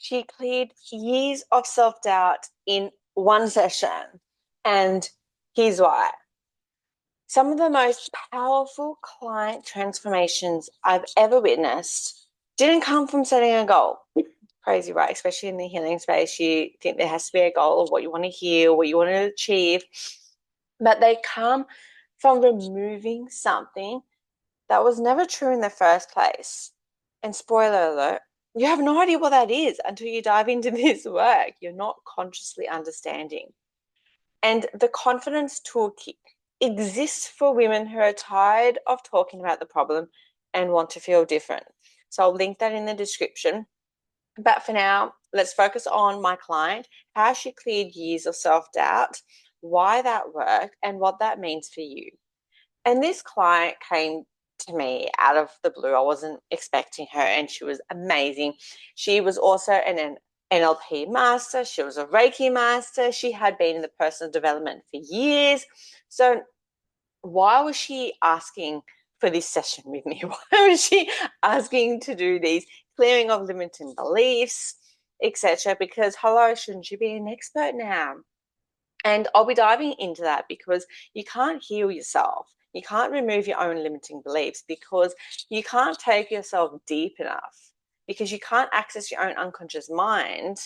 She cleared years of self-doubt in one session. And here's why. Some of the most powerful client transformations I've ever witnessed didn't come from setting a goal. Crazy, right? Especially in the healing space, you think there has to be a goal of what you want to heal, what you want to achieve, but they come from removing something that was never true in the first place. And spoiler alert, you have no idea what that is until you dive into this work. You're not consciously understanding. And the confidence toolkit exists for women who are tired of talking about the problem and want to feel different. So I'll link that in the description. But for now, let's focus on my client, how she cleared years of self-doubt, why that worked, and what that means for you. And this client came to me out of the blue. I wasn't expecting her, and she was amazing. She was also an NLP master. She was a Reiki master. She had been in the personal development for years. So why was she asking for this session with me? Why was she asking to do these clearing of limiting beliefs, etc.? Because hello, shouldn't you be an expert now? And I'll be diving into that because you can't heal yourself. You can't remove your own limiting beliefs because you can't take yourself deep enough, because you can't access your own unconscious mind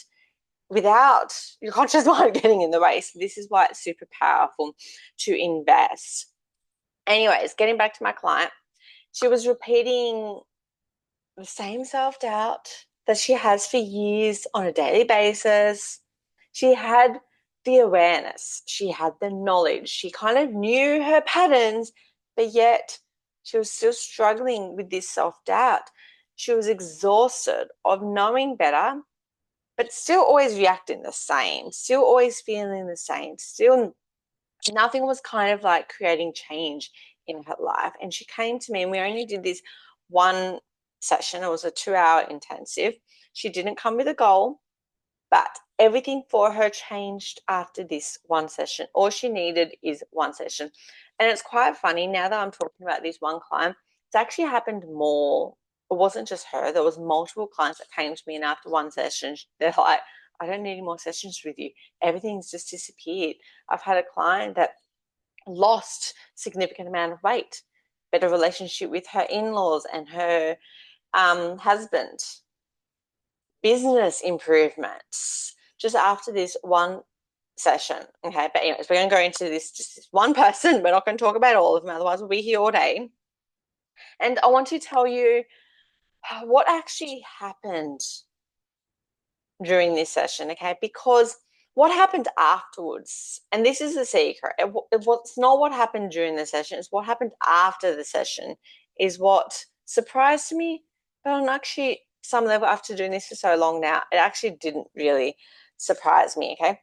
without your conscious mind getting in the way. So this is why it's super powerful to invest. Anyways, getting back to my client, she was repeating the same self-doubt that she has for years on a daily basis. She had the awareness, she had the knowledge, she kind of knew her patterns, but yet she was still struggling with this self-doubt. She was exhausted of knowing better, but still always reacting the same, still always feeling the same, still nothing was kind of like creating change in her life. And she came to me, and we only did this one session. It was a 2-hour intensive. She didn't come with a goal, but everything for her changed after this one session. All she needed is one session. And it's quite funny now that I'm talking about this one client, it's actually happened more. It wasn't just her. There was multiple clients that came to me, and after one session, they're like, I don't need any more sessions with you. Everything's just disappeared. I've had a client that lost significant amount of weight, better relationship with her in-laws and her husband, business improvements just after this one session. Okay, but anyways, we're going to go into this just this one person. We're not going to talk about all of them, otherwise we'll be here all day. And I want to tell you what actually happened during this session, okay? Because what happened afterwards, and this is the secret, it's not what happened during the session, it's what happened after the session is what surprised me. But on actually some level, after doing this for so long now, it actually didn't really surprise me, okay?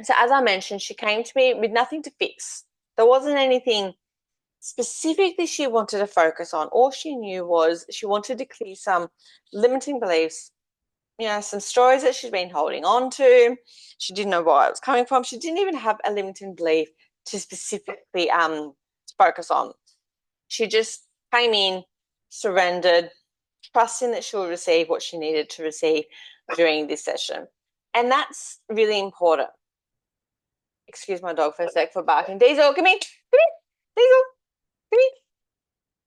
So as I mentioned, she came to me with nothing to fix. There wasn't anything specifically she wanted to focus on. All she knew was she wanted to clear some limiting beliefs, some stories that she'd been holding on to. She didn't know where it was coming from. She didn't even have a limiting belief to specifically focus on. She just came in, surrendered, trusting that she would receive what she needed to receive during this session. And that's really important. Excuse my dog for a sec for barking. Diesel, come here. Come here. Diesel, come here.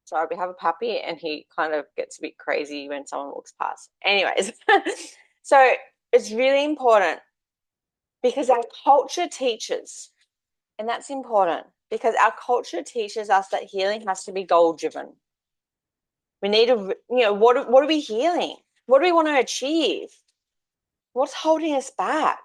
Sorry, we have a puppy and he kind of gets a bit crazy when someone walks past. Anyways, so it's really important because our culture teaches, and that's important because our culture teaches us that healing has to be goal driven. We need to, what are we healing? What do we want to achieve? What's holding us back?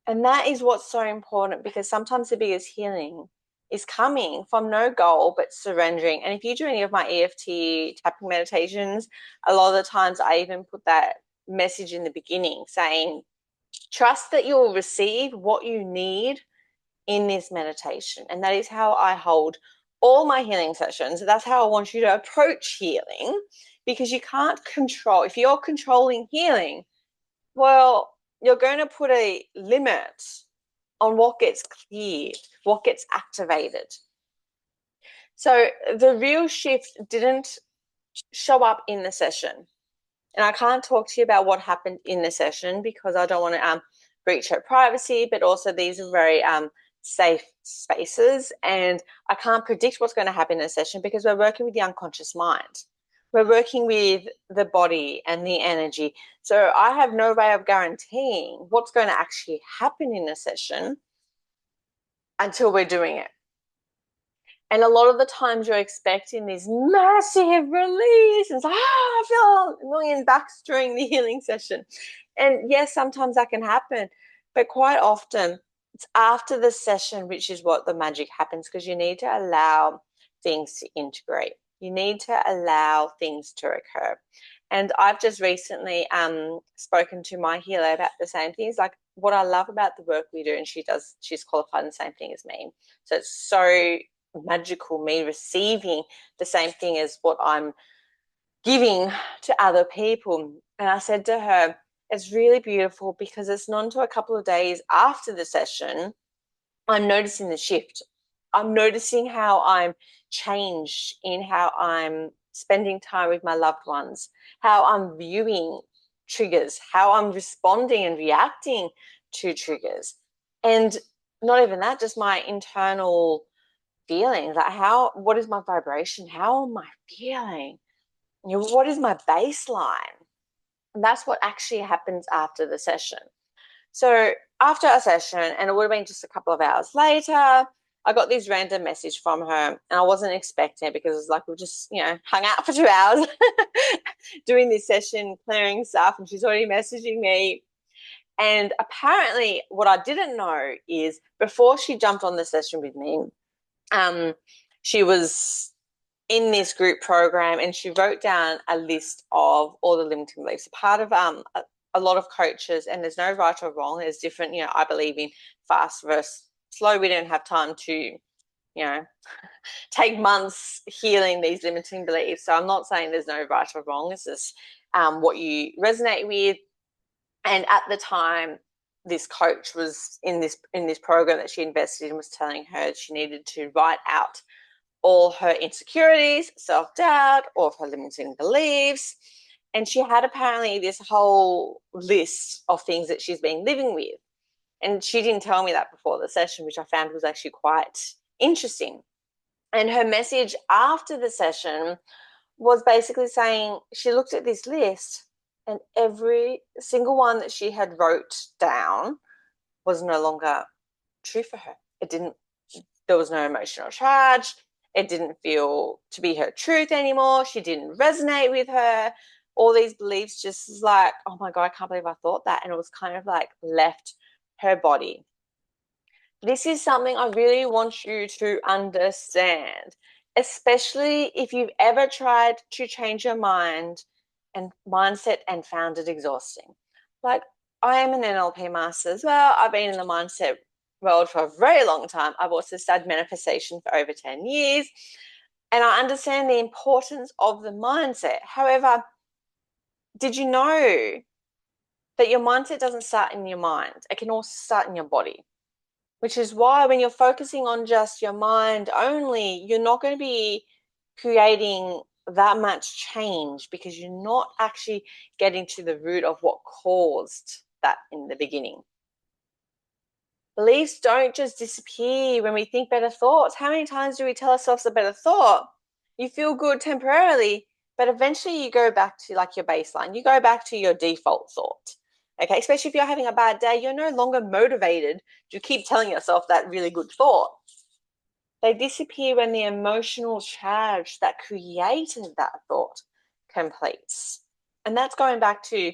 And that is what's so important, because sometimes the biggest healing is coming from no goal but surrendering. And if you do any of my EFT tapping meditations, a lot of the times I even put that message in the beginning saying, trust that you will receive what you need in this meditation. And that is how I hold all my healing sessions. That's how I want you to approach healing, because you can't control. If you're controlling healing, well, you're going to put a limit on what gets cleared, what gets activated. So the real shift didn't show up in the session. And I can't talk to you about what happened in the session because I don't want to breach her privacy, but also these are very safe spaces. And I can't predict what's going to happen in a session because we're working with the unconscious mind. We're working with the body and the energy. So I have no way of guaranteeing what's going to actually happen in a session until we're doing it. And a lot of the times you're expecting this massive release. And it's like, I feel a million bucks during the healing session. And yes, sometimes that can happen. But quite often, it's after the session, which is what the magic happens, because you need to allow things to integrate. You need to allow things to occur. And I've just recently spoken to my healer about the same things. Like what I love about the work we do, and she's qualified in the same thing as me. So it's so magical, me receiving the same thing as what I'm giving to other people. And I said to her, it's really beautiful because it's not until a couple of days after the session I'm noticing the shift. I'm noticing how I'm changed in how I'm spending time with my loved ones, how I'm viewing triggers, how I'm responding and reacting to triggers. And not even that, just my internal feelings, like what is my vibration? How am I feeling? What is my baseline? And that's what actually happens after the session. So after a session, and it would have been just a couple of hours later, I got this random message from her, and I wasn't expecting it because it was like we just, hung out for 2 hours doing this session, clearing stuff, and she's already messaging me. And apparently what I didn't know is before she jumped on the session with me, she was in this group program and she wrote down a list of all the limiting beliefs. Part of a lot of coaches, and there's no right or wrong, there's different, I believe in fast versus slow. We don't have time to, take months healing these limiting beliefs. So I'm not saying there's no right or wrong. It's just what you resonate with. And at the time, this coach was in this program that she invested in was telling her she needed to write out all her insecurities, self-doubt, all of her limiting beliefs. And she had apparently this whole list of things that she's been living with. And she didn't tell me that before the session, which I found was actually quite interesting. And her message after the session was basically saying she looked at this list and every single one that she had wrote down was no longer true for her. There was no emotional charge. It didn't feel to be her truth anymore. She didn't resonate with her. All these beliefs just was like, oh my God, I can't believe I thought that. And it was kind of like left her body. This is something I really want you to understand, especially if you've ever tried to change your mind and mindset and found it exhausting. Like, I am an NLP master as well. I've been in the mindset world for a very long time. I've also studied manifestation for over 10 years, and I understand the importance of the mindset. However, did you know that your mindset doesn't start in your mind? It can also start in your body, which is why when you're focusing on just your mind only, you're not going to be creating that much change because you're not actually getting to the root of what caused that in the beginning. Beliefs don't just disappear when we think better thoughts. How many times do we tell ourselves a better thought? You feel good temporarily, but eventually you go back to like your baseline. You go back to your default thought. Okay, especially if you're having a bad day, you're no longer motivated to keep telling yourself that really good thought. They disappear when the emotional charge that created that thought completes. And that's going back to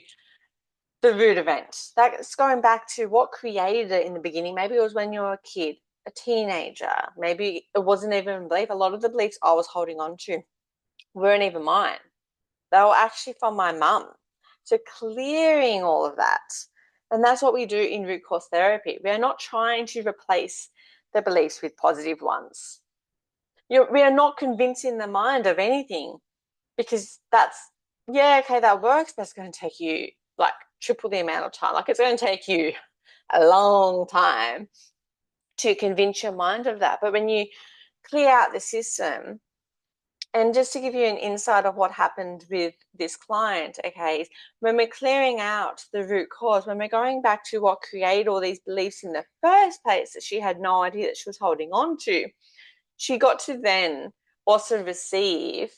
the root event. That's going back to what created it in the beginning. Maybe it was when you were a kid, a teenager. Maybe it wasn't even a belief. A lot of the beliefs I was holding on to weren't even mine. They were actually from my mum. So clearing all of that. And that's what we do in root cause therapy. We are not trying to replace the beliefs with positive ones. We are not convincing the mind of anything because that works, but it's going to take you like triple the amount of time. Like it's going to take you a long time to convince your mind of that. But when you clear out the system, And just to give you an insight of what happened with this client, okay, when we're clearing out the root cause, when we're going back to what created all these beliefs in the first place that she had no idea that she was holding on to, she got to then also receive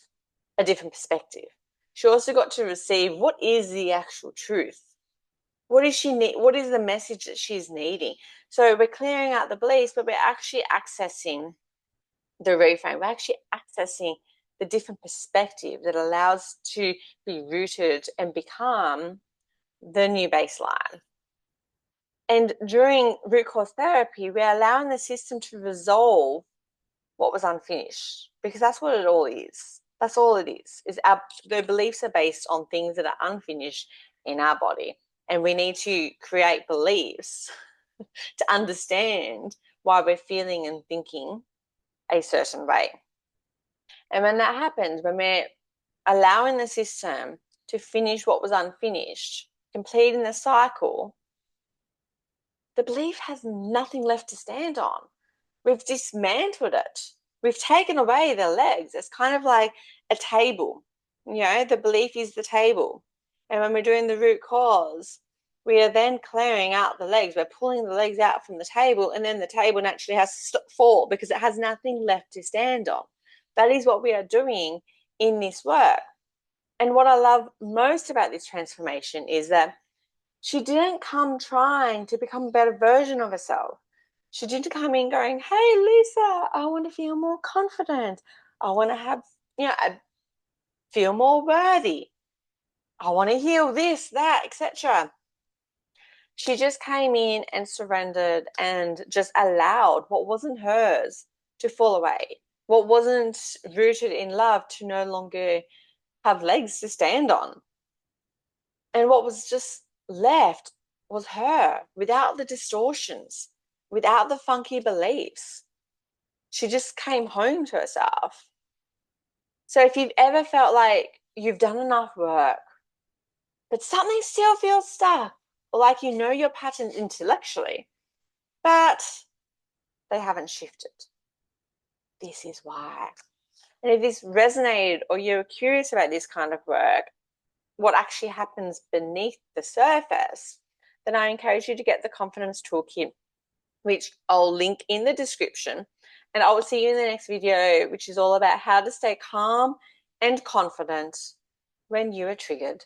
a different perspective. She also got to receive what is the actual truth. What is she need? What is the message that she's needing? So we're clearing out the beliefs, but we're actually accessing the reframe. We're actually accessing the different perspective that allows to be rooted and become the new baseline. And during root cause therapy, we're allowing the system to resolve what was unfinished, because that's what it all is. That's all it is the beliefs are based on things that are unfinished in our body. And we need to create beliefs to understand why we're feeling and thinking a certain way. And when that happens, when we're allowing the system to finish what was unfinished, completing the cycle, the belief has nothing left to stand on. We've dismantled it. We've taken away the legs. It's kind of like a table. The belief is the table. And when we're doing the root cause, we are then clearing out the legs. We're pulling the legs out from the table, and then the table naturally has to fall because it has nothing left to stand on. That is what we are doing in this work. And what I love most about this transformation is that she didn't come trying to become a better version of herself. She didn't come in going, hey, Lisa, I want to feel more confident. I want to have, I feel more worthy. I want to heal this, that, etc. She just came in and surrendered and just allowed what wasn't hers to fall away. What wasn't rooted in love to no longer have legs to stand on. And what was just left was her without the distortions, without the funky beliefs. She just came home to herself. So if you've ever felt like you've done enough work, but something still feels stuck, or like you know your patterns intellectually, but they haven't shifted, this is why. And if this resonated or you're curious about this kind of work, what actually happens beneath the surface, then I encourage you to get the Confidence Toolkit, which I'll link in the description. And I will see you in the next video, which is all about how to stay calm and confident when you are triggered.